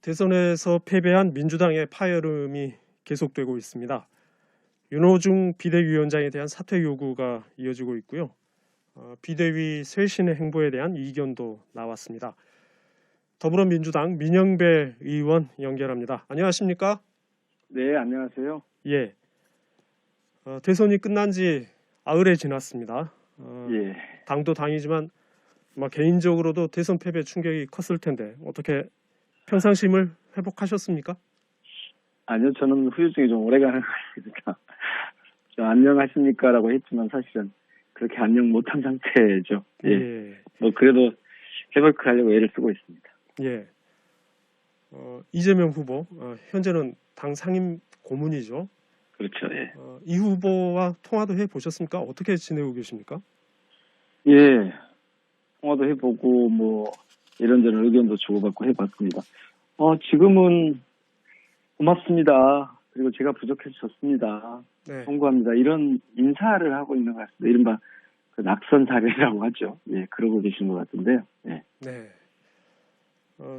대선에서 패배한 민주당의 파열음이 계속되고 있습니다. 윤호중 비대위원장에 대한 사퇴 요구가 이어지고 있고요. 비대위 쇄신의 행보에 대한 이견도 나왔습니다. 더불어민주당 민영배 의원 연결합니다. 안녕하십니까? 네, 안녕하세요. 예. 대선이 끝난 지 나흘에 지났습니다. 예. 당도 당이지만 개인적으로도 대선 패배 충격이 컸을 텐데 어떻게 평상심을 회복하셨습니까? 아니요, 저는 후유증이 좀 오래가는 것 같습니다. 저 안녕하십니까라고 했지만 사실은 그렇게 안녕 못한 상태죠. 예. 예. 그래도 회복하려고 애를 쓰고 있습니다. 예. 이재명 후보 현재는 당 상임 고문이죠. 그렇죠. 예. 이 후보와 통화도 해 보셨습니까? 어떻게 지내고 계십니까? 예. 통화도 해보고 이런저런 의견도 주고받고 해봤습니다. 지금은 고맙습니다. 그리고 제가 부족해서 좋습니다. 네. 송구합니다. 이런 인사를 하고 있는 것 같습니다. 이른바 낙선 사례라고 하죠. 예, 그러고 계신 것 같은데요. 예. 네.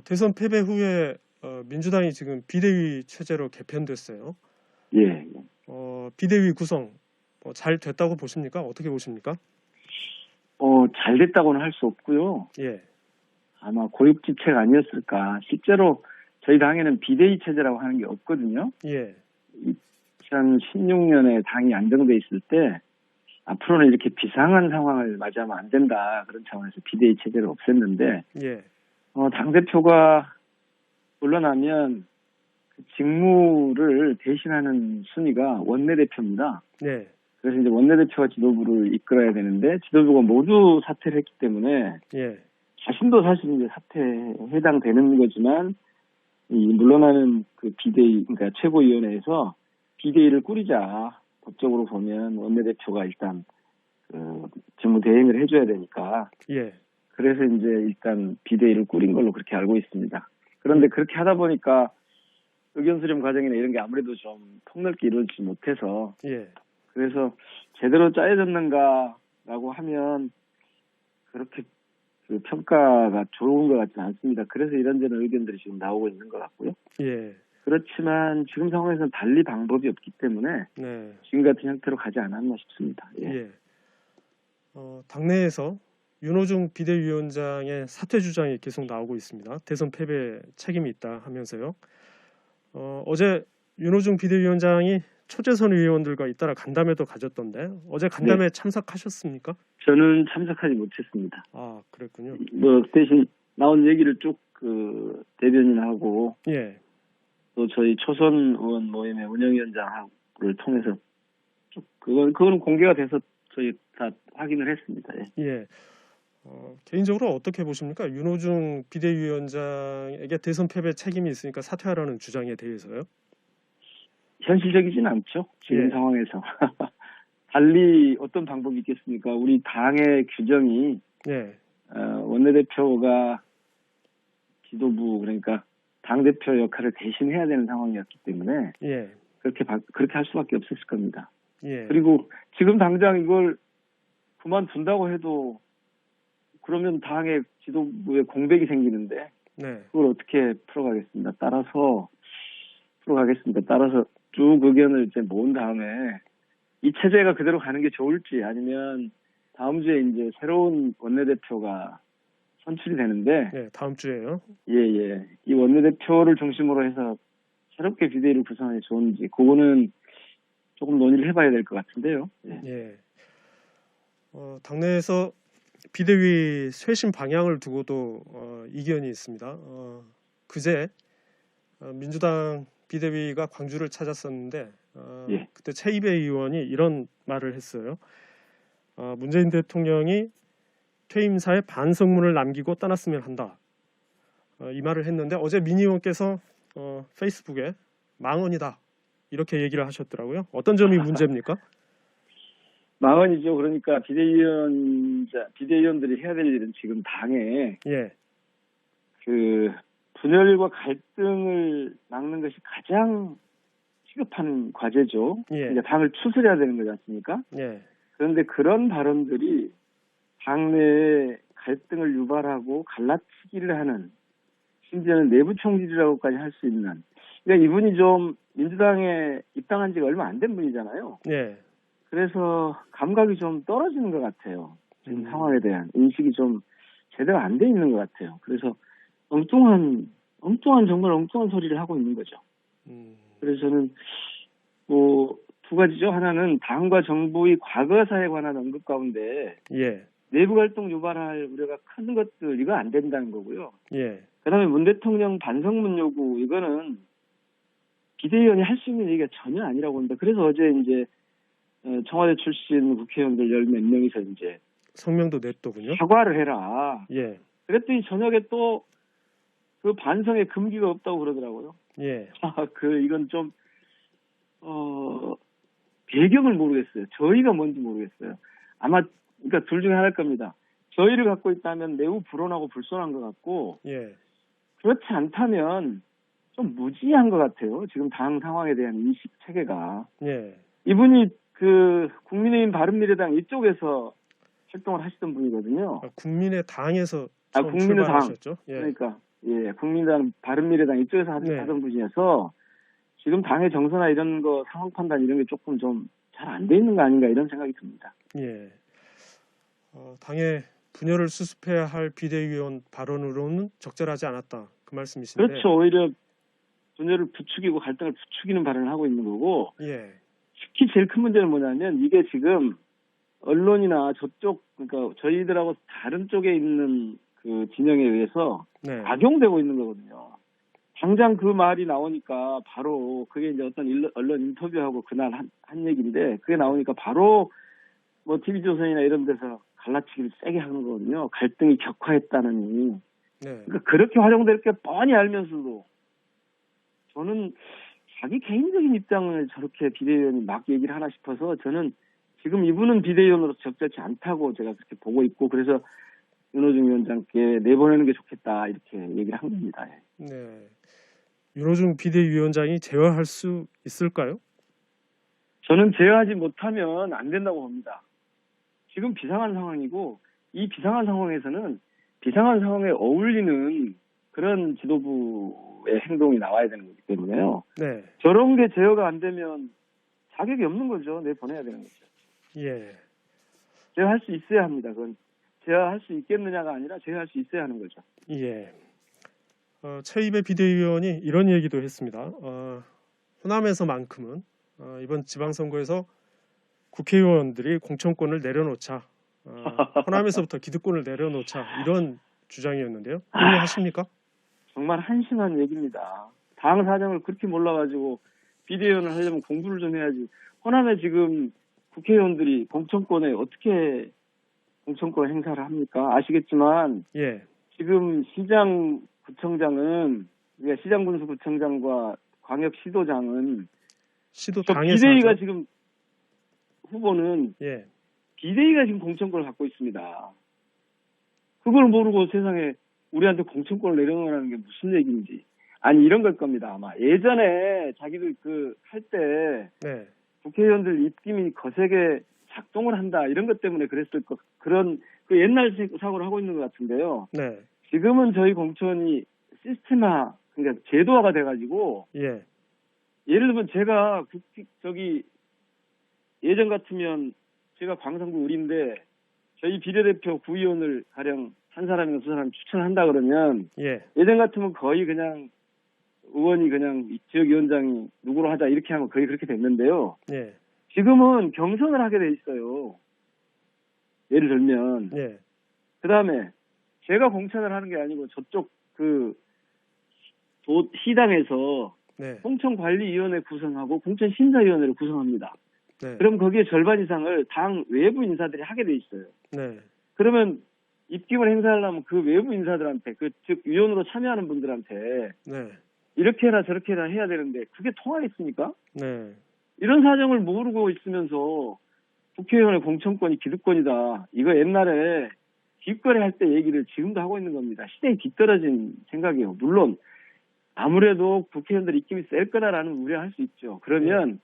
대선 패배 후에 민주당이 지금 비대위 체제로 개편됐어요. 예. 비대위 구성 잘 됐다고 보십니까? 어떻게 보십니까? 잘 됐다고는 할 수 없고요. 예. 아마 고육지책 아니었을까. 실제로 저희 당에는 비대위 체제라고 하는 게 없거든요. 예. 2016년에 당이 안정돼 있을 때 앞으로는 이렇게 비상한 상황을 맞이하면 안 된다. 그런 차원에서 비대위 체제를 없앴는데 예. 당대표가 물러나면 그 직무를 대신하는 순위가 원내대표입니다. 네. 그래서 이제 원내대표가 지도부를 이끌어야 되는데 지도부가 모두 사퇴를 했기 때문에 예. 자신도 사실 이제 사퇴에 해당되는 거지만 이 물러나는 그 비대위, 그러니까 최고위원회에서 비대위를 꾸리자. 법적으로 보면 원내대표가 일단 그 직무 대행을 해줘야 되니까. 예. 그래서 이제 일단 비대위를 꾸린 걸로 그렇게 알고 있습니다. 그런데 그렇게 하다 보니까 의견 수렴 과정이나 이런 게 아무래도 좀 폭넓게 이루어지지 못해서 예. 그래서 제대로 짜여졌는가라고 하면 그렇게 그 평가가 좋은 것 같지는 않습니다. 그래서 이런저런 의견들이 지금 나오고 있는 것 같고요. 예. 그렇지만 지금 상황에서는 달리 방법이 없기 때문에 네. 지금 같은 형태로 가지 않았나 싶습니다. 예. 예. 당내에서 윤호중 비대위원장의 사퇴 주장이 계속 나오고 있습니다. 대선 패배 책임이 있다 하면서요. 어제 윤호중 비대위원장이 초재선 의원들과 잇따라 간담회도 가졌던데 어제 간담회 참석하셨습니까? 저는 참석하지 못했습니다. 아, 그랬군요. 대신 나온 얘기를 쭉 대변인하고 예. 또 저희 초선 의원 모임의 운영위원장을 통해서 쭉 그거는 공개가 돼서 저희 다 확인을 했습니다. 예. 예. 개인적으로 어떻게 보십니까? 윤호중 비대위원장에게 대선 패배 책임이 있으니까 사퇴하라는 주장에 대해서요? 현실적이진 않죠. 지금 예. 상황에서. 달리 어떤 방법이 있겠습니까? 우리 당의 규정이 예. 원내대표가 지도부 그러니까 당대표 역할을 대신해야 되는 상황이었기 때문에 예. 그렇게 할 수밖에 없었을 겁니다. 예. 그리고 지금 당장 이걸 그만둔다고 해도 그러면 당의 지도부에 공백이 생기는데 네. 그걸 어떻게 풀어가겠습니다. 따라서 쭉 의견을 이제 모은 다음에 이 체제가 그대로 가는 게 좋을지 아니면 다음 주에 이제 새로운 원내대표가 선출이 되는데 네, 다음 주에요. 예. 이 원내대표를 중심으로 해서 새롭게 비대위를 구성하는 게 좋은지 그거는 조금 논의를 해봐야 될 것 같은데요. 예. 예. 당내에서 비대위 쇄신 방향을 두고도 이견이 있습니다. 그제 민주당 비대위가 광주를 찾았었는데 예. 그때 최이배 의원이 이런 말을 했어요. 문재인 대통령이 퇴임사에 반성문을 남기고 떠났으면 한다. 이 말을 했는데 어제 민 의원께서 페이스북에 망언이다 이렇게 얘기를 하셨더라고요. 어떤 점이 문제입니까? 망언이죠. 그러니까 비대위원들이 해야 될 일은 지금 당에 예. 그 분열과 갈등을 막는 것이 가장 시급한 과제죠. 예. 그러니까 당을 추스려야 되는 거지 않습니까? 예. 그런데 그런 발언들이 당내에 갈등을 유발하고 갈라치기를 하는 심지어는 내부 총질이라고까지 할 수 있는. 그러니까 이분이 좀 민주당에 입당한 지가 얼마 안 된 분이잖아요. 예. 그래서 감각이 좀 떨어지는 것 같아요. 지금 음. 상황에 대한 인식이 좀 제대로 안 돼 있는 것 같아요. 그래서 엉뚱한 정말 엉뚱한 소리를 하고 있는 거죠. 그래서 저는 뭐 두 가지죠. 하나는 당과 정부의 과거사에 관한 언급 가운데 예. 내부 활동 유발할 우려가 큰 것들 이거 안 된다는 거고요. 예. 그다음에 문 대통령 반성문 요구 이거는 비대위원이 할 수 있는 얘기가 전혀 아니라고 봅니다. 그래서 어제 이제 청와대 출신 국회의원들 열 몇 명이서 이제 성명도 냈더군요. 사과를 해라. 예. 그랬더니 저녁에 또 그 반성에 금기가 없다고 그러더라고요. 예. 이건 좀 배경을 모르겠어요. 저희가 뭔지 모르겠어요. 아마 그러니까 둘 중에 하나일 겁니다. 저희를 갖고 있다면 매우 불온하고 불손한 것 같고 예. 그렇지 않다면 좀 무지한 것 같아요. 지금 당 상황에 대한 인식 체계가. 예. 이분이 그 국민의힘 바른미래당 이쪽에서 활동을 하시던 분이거든요. 국민의당에서 처음 국민의당. 출발하셨죠? 예. 그러니까 국민당 바른미래당 이쪽에서 네. 하던 분이어서 지금 당의 정서나 이런 거 상황 판단 이런 게 조금 좀 잘 안 돼 있는 거 아닌가 이런 생각이 듭니다. 예. 당의 분열을 수습해야 할 비대위원 발언으로는 적절하지 않았다. 그 말씀이신데. 그렇죠. 오히려 분열을 부추기고 갈등을 부추기는 발언을 하고 있는 거고 예. 특히 제일 큰 문제는 뭐냐면 이게 지금 언론이나 저쪽 그러니까 저희들하고 다른 쪽에 있는 그 진영에 의해서 네. 악용되고 있는 거거든요. 당장 그 말이 나오니까 바로 그게 이제 어떤 언론 인터뷰하고 그날 한 얘기인데 그게 나오니까 바로 뭐 TV조선이나 이런 데서 갈라치기를 세게 하는 거거든요. 갈등이 격화했다느니. 네. 그러니까 그렇게 활용될 게 뻔히 알면서도 저는 자기 개인적인 입장을 저렇게 비대위원이 막 얘기를 하나 싶어서 저는 지금 이분은 비대위원으로 적절치 않다고 제가 그렇게 보고 있고 그래서 윤호중 위원장께 내보내는 게 좋겠다 이렇게 얘기를 한 겁니다. 네. 윤호중 비대위원장이 제어할 수 있을까요? 저는 제어하지 못하면 안 된다고 봅니다. 지금 비상한 상황이고 이 비상한 상황에서는 비상한 상황에 어울리는 그런 지도부의 행동이 나와야 되는 거기 때문에요. 네. 저런 게 제어가 안 되면 자격이 없는 거죠. 내보내야 되는 거죠. 예. 제어할 수 있어야 합니다. 그건 제어할 수 있겠느냐가 아니라 제어할 수 있어야 하는 거죠. 예. 최입의 비대위원이 이런 얘기도 했습니다. 호남에서만큼은 이번 지방선거에서 국회의원들이 공천권을 내려놓자. 호남에서부터 기득권을 내려놓자. 이런 주장이었는데요. 동의하십니까? 정말 한심한 얘기입니다. 당 사정을 그렇게 몰라가지고 비대위원을 하려면 공부를 좀 해야지. 호남에 지금 국회의원들이 공천권에 어떻게 공천권 행사를 합니까? 아시겠지만 예. 지금 시장군수구청장과 광역시도장은 시도 저 당에서 비대위가 하죠? 지금 후보는 예. 비대위가 지금 공천권을 갖고 있습니다. 그걸 모르고 세상에 우리한테 공천권을 내려놓으라는 게 무슨 얘기인지. 아니 이런 걸 겁니다. 아마 예전에 자기들 할 때 네. 국회의원들 입김이 거세게 작동을 한다 이런 것 때문에 그랬을 것 그런 그 옛날 사고를 하고 있는 것 같은데요. 네. 지금은 저희 공천이 시스템화 그러니까 제도화가 돼가지고 예. 예를 들면 제가 예전 같으면 제가 광산구 의리인데 저희 비례대표 구의원을 가령 한 사람이나 두 사람 추천한다 그러면 예. 예전 같으면 거의 그냥 의원이 그냥 지역위원장이 누구로 하자 이렇게 하면 거의 그렇게 됐는데요. 예. 지금은 경선을 하게 돼 있어요. 예를 들면 예. 그다음에 제가 공천을 하는 게 아니고 저쪽 시당에서 네. 공천관리위원회 구성하고 공천심사위원회를 구성합니다. 네. 그럼 거기에 절반 이상을 당 외부 인사들이 하게 돼 있어요. 네. 그러면 입김을 행사하려면 그 외부 인사들한테 즉 위원으로 참여하는 분들한테 네. 이렇게 해라 저렇게 해라 해야 되는데 그게 통하겠습니까? 네. 이런 사정을 모르고 있으면서 국회의원의 공천권이 기득권이다. 이거 옛날에 뒷거래 할 때 얘기를 지금도 하고 있는 겁니다. 시대에 뒤떨어진 생각이에요. 물론 아무래도 국회의원들 입김이 셀 거다라는 우려할 수 있죠. 그러면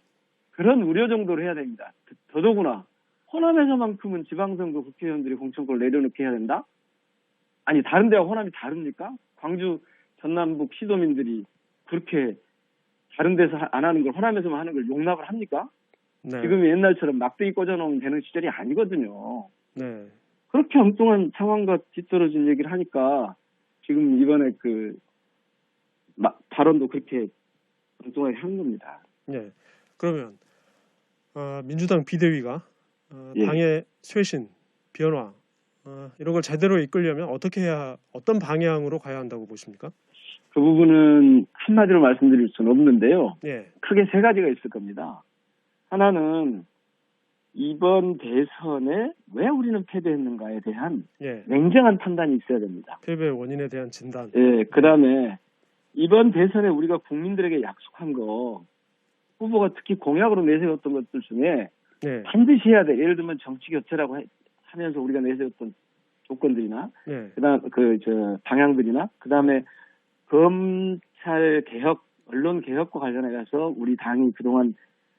그런 우려 정도로 해야 됩니다. 더더구나 호남에서만큼은 지방선거 국회의원들이 공천권을 내려놓게 해야 된다? 아니 다른 데와 호남이 다릅니까? 광주 전남북 시도민들이 그렇게 다른 데서 안 하는 걸 호남에서만 하는 걸 용납을 합니까? 네. 지금 옛날처럼 막대기 꽂아놓으면 되는 시절이 아니거든요. 네. 그렇게 엉뚱한 상황과 뒤떨어진 얘기를 하니까 지금 이번에 발언도 그렇게 엉뚱하게 한 겁니다. 네. 그러면 민주당 비대위가 예. 당의 쇄신, 변화 이런 걸 제대로 이끌려면 어떤 방향으로 가야 한다고 보십니까? 그 부분은 한마디로 말씀드릴 수는 없는데요. 예. 크게 세 가지가 있을 겁니다. 하나는 이번 대선에 왜 우리는 패배했는가에 대한 예. 냉정한 판단이 있어야 됩니다. 패배 원인에 대한 진단. 예, 그다음에 이번 대선에 우리가 국민들에게 약속한 거 후보가 특히 공약으로 내세웠던 것들 중에 네. 반드시 해야 돼. 예를 들면 정치 교체라고 하면서 우리가 내세웠던 조건들이나 네. 그다음 방향들이나 그다음에 검찰 개혁, 언론 개혁과 관련해서 우리 당이 그동안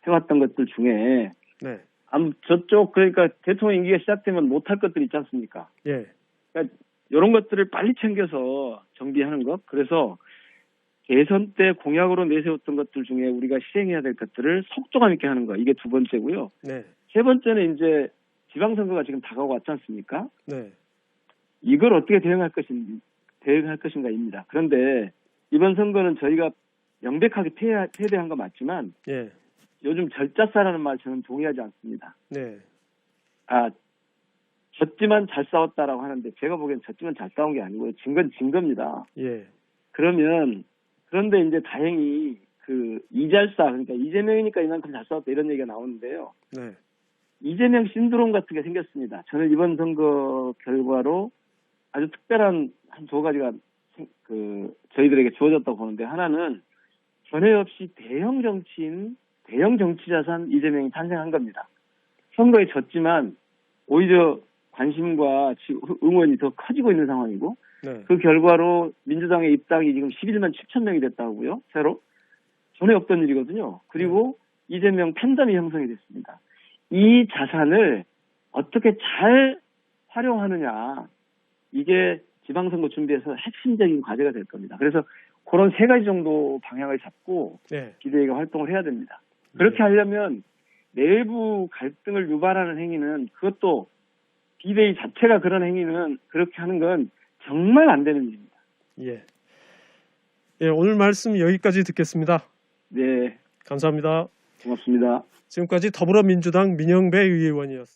해왔던 것들 중에 네. 저쪽 그러니까 대통령 임기가 시작되면 못할 것들 있지 않습니까? 예. 그러니까 이런 것들을 빨리 챙겨서 정비하는 것. 그래서 대선 때 공약으로 내세웠던 것들 중에 우리가 실행해야 될 것들을 속도감 있게 하는 거. 이게 두 번째고요. 네. 세 번째는 이제 지방선거가 지금 다가오고 왔지 않습니까? 네. 이걸 어떻게 대응할 것인가입니다. 그런데 이번 선거는 저희가 명백하게 패배한 거 맞지만 예. 요즘 절자싸라는 말 저는 동의하지 않습니다. 네. 졌지만 잘 싸웠다라고 하는데 제가 보기엔 졌지만 잘 싸운 게 아니고요. 진 건 진 겁니다. 예. 그런데 이제 다행히 이잘싸 그러니까 이재명이니까 이만큼 잘 싸웠다 이런 얘기가 나오는데요. 네. 이재명 신드롬 같은 게 생겼습니다. 저는 이번 선거 결과로 아주 특별한 한 두 가지가 저희들에게 주어졌다고 보는데 하나는 전에 없이 대형 정치자산 이재명이 탄생한 겁니다. 선거에 졌지만 오히려 관심과 응원이 더 커지고 있는 상황이고 네. 그 결과로 민주당의 입당이 지금 11만 7천 명이 됐다고요. 새로. 전에 없던 일이거든요. 그리고 이재명 팬덤이 형성이 됐습니다. 이 자산을 어떻게 잘 활용하느냐. 이게 지방선거 준비에서 핵심적인 과제가 될 겁니다. 그래서 그런 세 가지 정도 방향을 잡고 네. 비대위가 활동을 해야 됩니다. 그렇게 하려면 내부 갈등을 유발하는 행위는 그것도 비대위 자체가 그런 행위는 그렇게 하는 건 정말 안 되는 일입니다. 예. 예, 오늘 말씀 여기까지 듣겠습니다. 네, 감사합니다. 고맙습니다. 지금까지 더불어민주당 민영배 의원이었습니다.